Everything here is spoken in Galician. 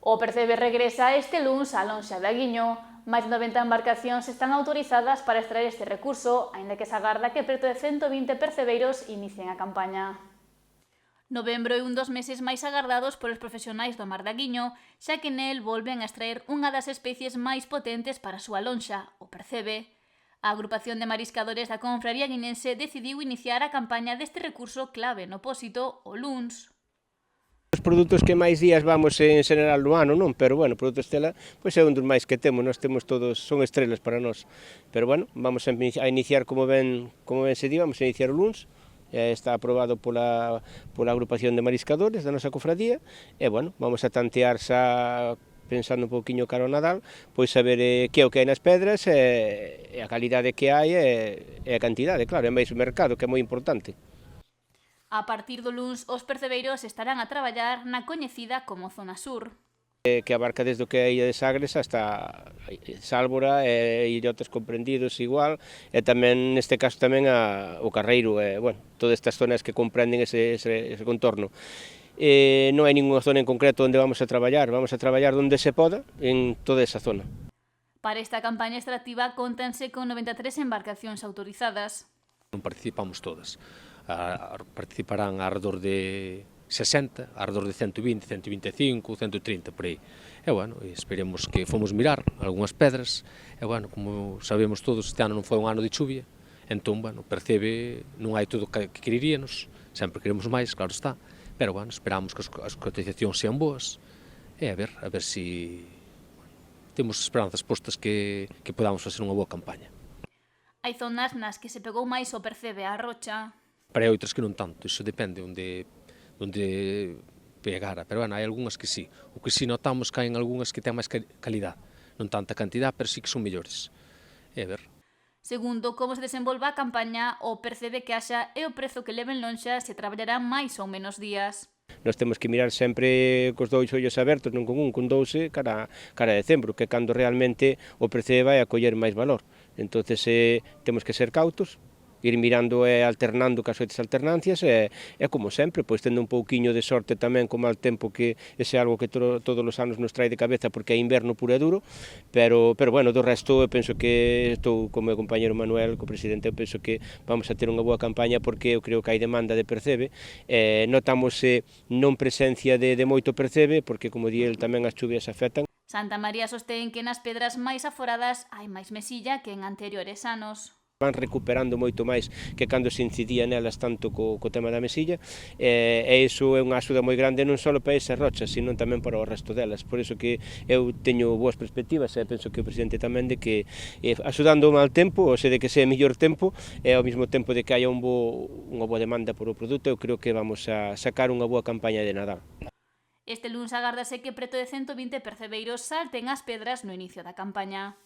O Percebe regresa este luns á lonxa de Aguiño. Máis de 90 embarcacións están autorizadas para extraer este recurso, aínda que se agarda que preto de 120 percebeiros inicien a campaña. Novembro é un dos meses máis agardados polos profesionais do mar de Aguiño, xa que nel volven a extraer unha das especies máis potentes para a súa lonxa, o percebe. A agrupación de mariscadores da Confraría Aguinense decidiu iniciar a campaña deste recurso clave no Pósito o luns. Os produtos que máis días vamos en xeral no ano, non? Pero, bueno, o produto Estela pois é un dos máis que temos, nós temos todos, son estrelas para nós. Pero, bueno, vamos a iniciar, como ben se di, vamos a iniciar o luns, está aprobado pola agrupación de mariscadores da nosa cofradía, e, bueno, vamos a tantear xa pensando un pouquiño cara ao Nadal, pois saber que é o que hai nas pedras, e a calidade que hai e a cantidade, claro, e máis o mercado, que é moi importante. A partir do luns, os percebeiros estarán a traballar na coñecida como Zona Sur. Que abarca desde o que é a Illa de Sagres hasta Sálvora e illotes comprendidos igual, e tamén, neste caso, tamén o Carreiro, bueno, todas estas zonas que comprenden ese contorno. Non hai ninguna zona en concreto onde vamos a traballar onde se poda, en toda esa zona. Para esta campaña extractiva contanse con 93 embarcacións autorizadas. Non participamos todas. Participarán alrededor de 60, alrededor de 120, 125, 130, por aí. E, bueno, esperemos que fomos mirar algunhas pedras, e, bueno, como sabemos todos, este ano non foi un ano de chuvia, entón, bueno, Percebe non hai todo o que quereríamos, sempre queremos máis, claro está, pero, bueno, esperamos que as cotizacións sean boas, e a ver se temos esperanzas postas que podamos facer unha boa campaña. Hai zonas nas que se pegou máis o Percebe á rocha. Pero hai outras que non tanto, iso depende onde pegara, pero, bueno, hai algunhas que sí. O que sí notamos que hai algunhas que ten máis calidad, non tanta cantidad, pero sí que son mellores. E a ver. Segundo como se desenvolva a campaña, o Percebe que haxa e o prezo que leven lonxa se traballarán máis ou menos días. Nós temos que mirar sempre cos dous ollos abertos, non con un, con dous, cara a decembro, que é cando realmente o Percebe vai a coller máis valor. Entonces, temos que ser cautos, ir mirando e alternando cas outras alternancias, e como sempre, pois tendo un pouquiño de sorte tamén co mal tempo, que ese é algo que todos os anos nos trae de cabeza, porque é inverno puro e duro, pero bueno, do resto eu penso que estou con o meu compañero Manuel, co presidente, eu penso que vamos a ter unha boa campaña, porque eu creo que hai demanda de Percebe, notamos non presencia de moito Percebe, porque, como di el, tamén as chuvias afectan. Santa María sostén que nas pedras máis aforadas hai máis mesilla que en anteriores anos. Van recuperando moito máis que cando se incidía nelas tanto co tema da mesilla, e iso é unha axuda moi grande non só para esas rochas, sino tamén para o resto delas. Por iso que eu teño boas perspectivas, e penso que o presidente tamén, de que axudando o mal tempo, ou de que sea mellor tempo, e ao mesmo tempo de que haya unha boa demanda por o produto, eu creo que vamos a sacar unha boa campaña de Nadal. Este luns agárdase que preto de 120 percebeiros salten as pedras no inicio da campaña.